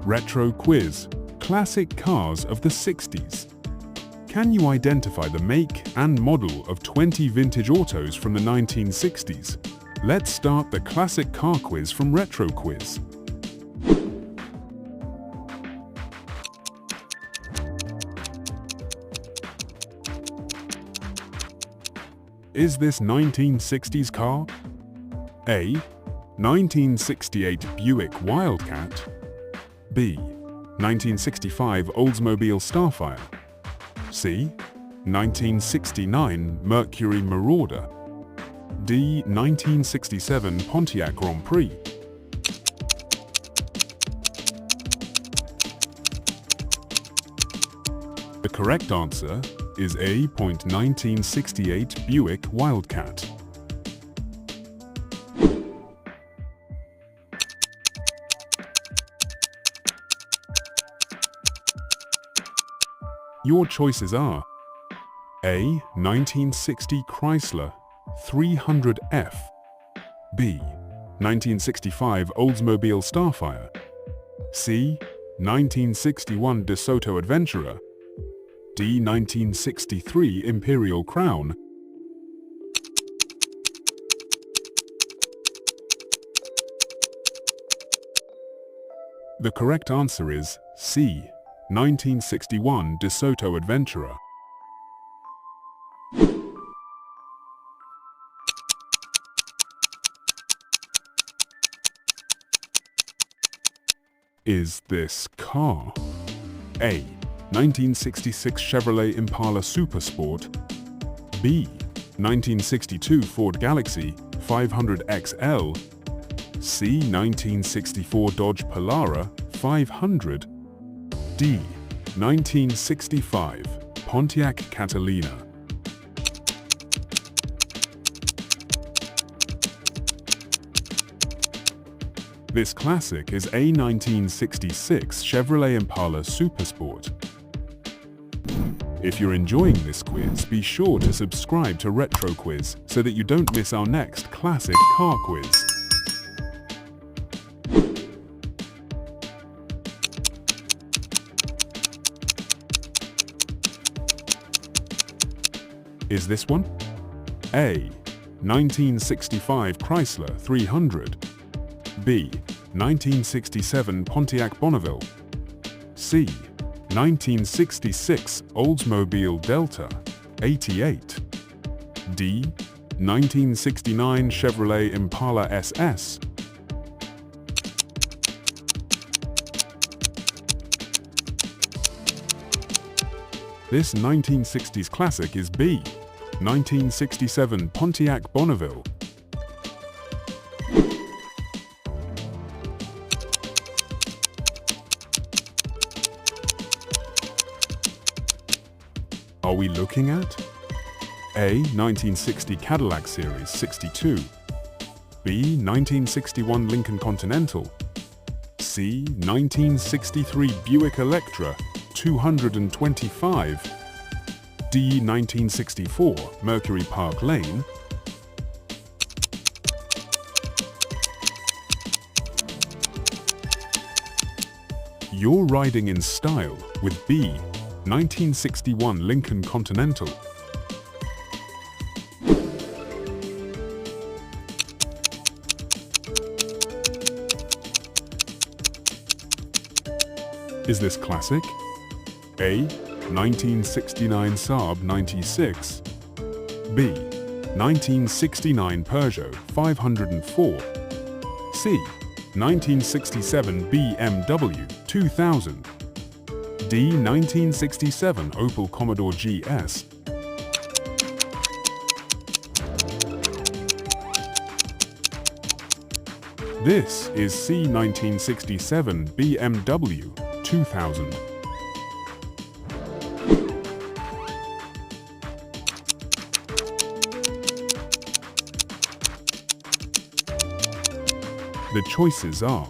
Retro quiz. Classic cars of the 60s. Can you identify the make and model of 20 vintage autos from the 1960s? Let's start the classic car quiz from Retro Quiz. Is this 1960s car? A. 1968 Buick Wildcat. B. 1965 Oldsmobile Starfire. C. 1969 Mercury Marauder. D. 1967 Pontiac Grand Prix. The correct answer is A. 1968 Buick Wildcat. Your choices are A. 1960 Chrysler 300F. B. 1965 Oldsmobile Starfire. C. 1961 DeSoto Adventurer. D. 1963 Imperial Crown. The correct answer is C. 1961 DeSoto Adventurer. Is this car A. 1966 Chevrolet Impala Super Sport. B. 1962 Ford Galaxy 500 XL. C. 1964 Dodge Polara 500. D. 1965 Pontiac Catalina. This classic is a 1966 Chevrolet Impala Supersport. If you're enjoying this quiz, be sure to subscribe to Retro Quiz so that you don't miss our next classic car quiz. Is this one? A. 1965 Chrysler 300. B. 1967 Pontiac Bonneville. C. 1966 Oldsmobile Delta 88. D. 1969 Chevrolet Impala SS. This 1960s classic is B. 1967 Pontiac Bonneville. Are we looking at A. 1960 Cadillac Series 62, B. 1961 Lincoln Continental, C. 1963 Buick Electra 225, D. 1964 Mercury Park Lane, You're riding in style with B. 1961 Lincoln Continental. Is this classic? A. 1969 Saab 96. B. 1969 Peugeot 504. C. 1967 BMW 2000. D. 1967 Opel Commodore GS. This is C. 1967 BMW 2000. The choices are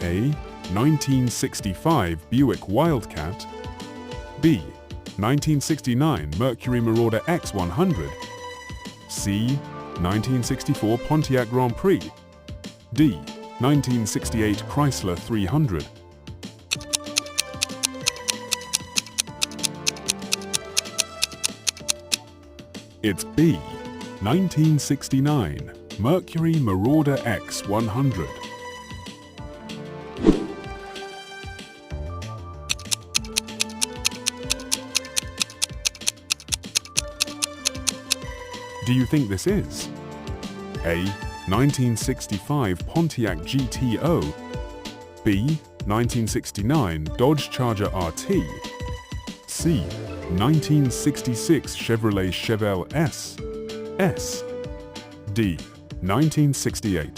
A. 1965 Buick Wildcat, B. 1969 Mercury Marauder X100, C. 1964 Pontiac Grand Prix, D. 1968 Chrysler 300. It's B. 1969 Mercury Marauder X100. Do you think this is A. 1965 Pontiac GTO, B. 1969 Dodge Charger RT, C. 1966 Chevrolet Chevelle S, D. 1968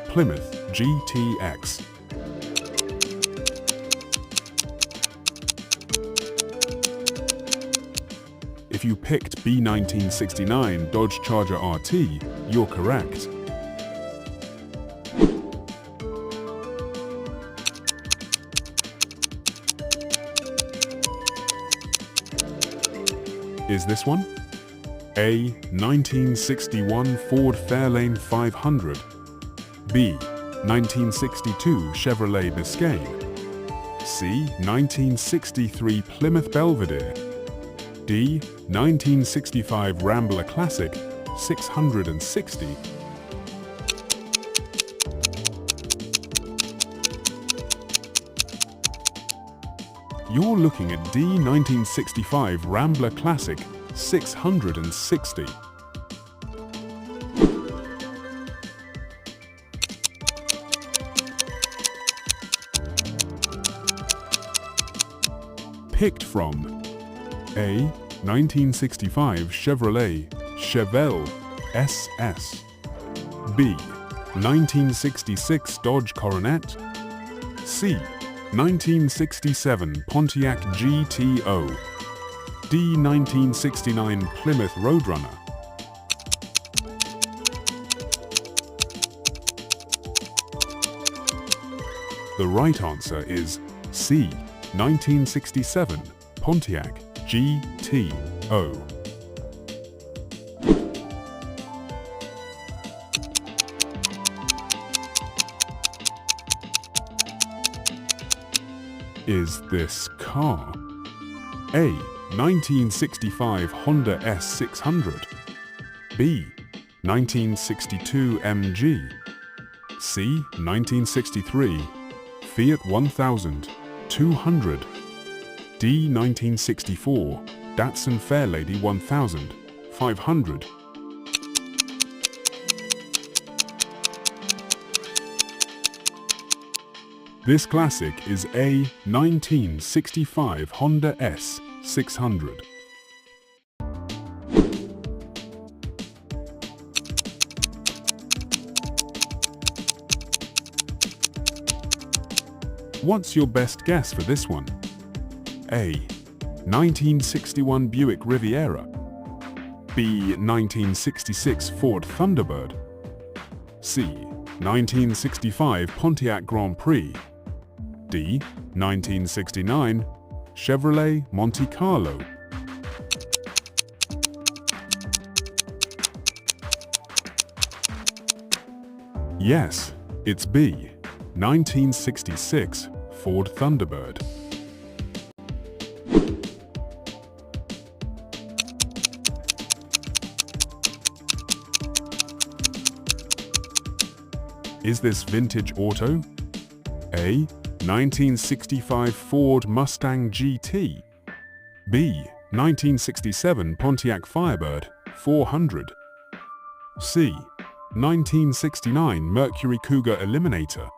Plymouth GTX. If you picked B. 1969 Dodge Charger RT, you're correct. Is this one? A. 1961 Ford Fairlane 500, B. 1962 Chevrolet Biscayne, C. 1963 Plymouth Belvedere, D. 1965 Rambler Classic 660. You're looking at D. 1965 Rambler Classic 660. Picked from A. 1965 Chevrolet Chevelle SS, B. 1966 Dodge Coronet, C. 1967 Pontiac GTO, D. 1969 Plymouth Roadrunner. The right answer is C. 1967 Pontiac GTO. Is this car A. 1965 Honda S600, B. 1962 MG, C. 1963 Fiat 1200, D. 1964 Datsun Fairlady 1500. This classic is a 1965 Honda S600. What's your best guess for this one? A. 1961 Buick Riviera, B. 1966 Ford Thunderbird, C. 1965 Pontiac Grand Prix, D. 1969 Chevrolet Monte Carlo. Yes, it's B. 1966 Ford Thunderbird. Is this vintage auto? A. 1965 Ford Mustang GT, B. 1967 Pontiac Firebird 400, C. 1969 Mercury Cougar Eliminator,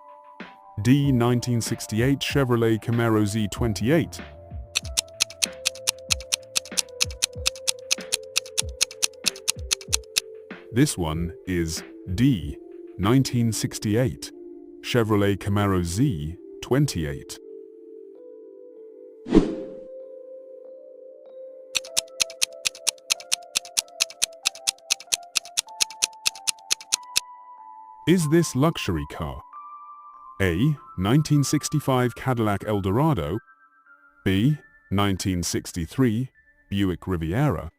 D. 1968 Chevrolet Camaro Z28. This one is D. 1968 Chevrolet Camaro Z28. Is this luxury car? A. 1965 Cadillac Eldorado, B. 1963 Buick Riviera,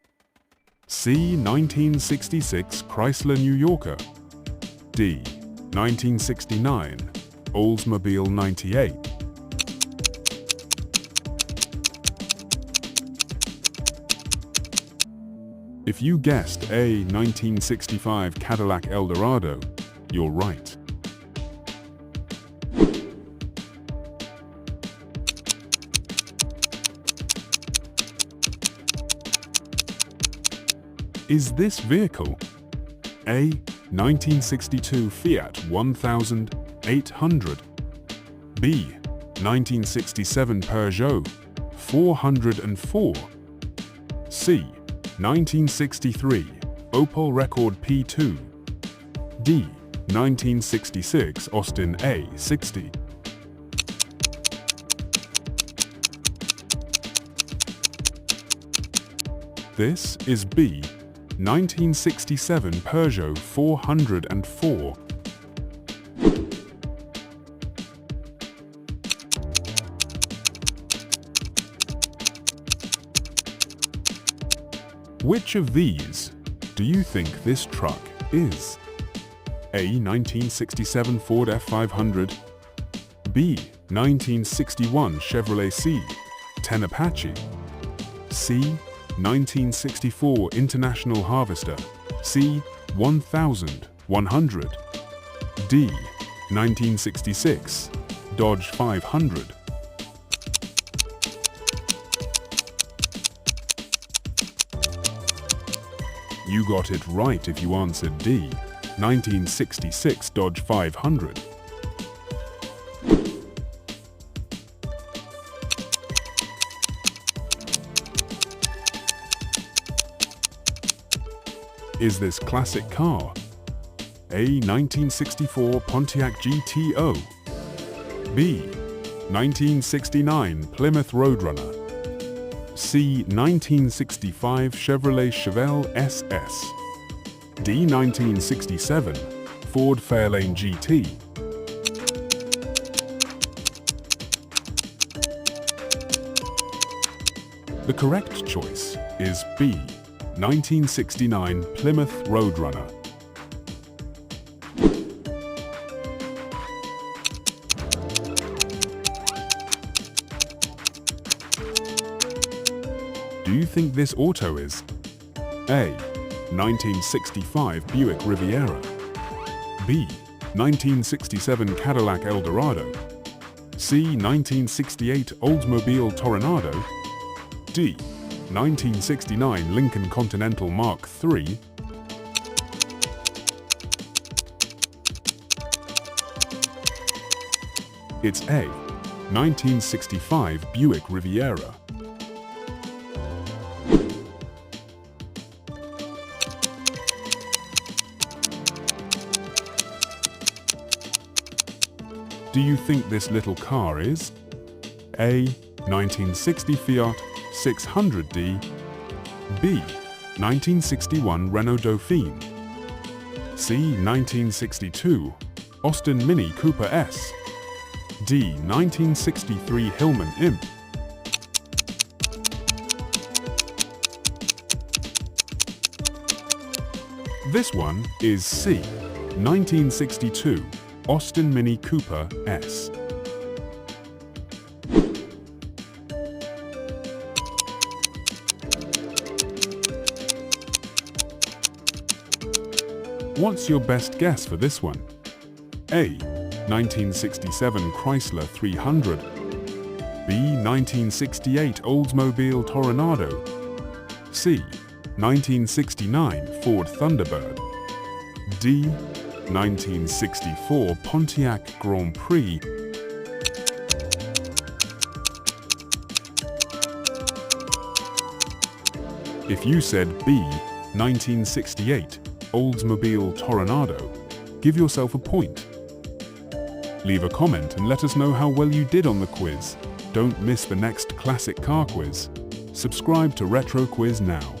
C. 1966 Chrysler New Yorker, D. 1969 Oldsmobile 98. If you guessed A. 1965 Cadillac Eldorado, you're right. Is this vehicle A. 1962 Fiat 1800, B. 1967 Peugeot 404, C. 1963 Opel Rekord P2, D. 1966 Austin A60? This is B. 1967 Peugeot 404. Which of these do you think this truck is? A. 1967 Ford F500, B. 1961 Chevrolet C10 Apache, C. 1964 International Harvester C1100, D. 1966 Dodge 500. You got it right if you answered D. 1966 Dodge 500. Is this classic car A. 1964 Pontiac GTO, B. 1969 Plymouth Roadrunner, C. 1965 Chevrolet Chevelle SS, D. 1967 Ford Fairlane GT? The correct choice is B. 1969 Plymouth Roadrunner. Do you think this auto is A. 1965 Buick Riviera, B. 1967 Cadillac Eldorado, C. 1968 Oldsmobile Toronado, D. 1969 Lincoln Continental Mark III? It's A. 1965 Buick Riviera. Do you think this little car is A. 1960 Fiat 600D, B. 1961 Renault Dauphine, C. 1962 Austin Mini Cooper S, D. 1963 Hillman Imp? This one is C. 1962 Austin Mini Cooper S. What's your best guess for this one? A. 1967 Chrysler 300, B. 1968 Oldsmobile Toronado, C. 1969 Ford Thunderbird, D. 1964 Pontiac Grand Prix? If you said B. 1968 Oldsmobile Toronado, give yourself a point. Leave a comment and let us know how well you did on the quiz. Don't miss the next classic car quiz. Subscribe to Retro Quiz now.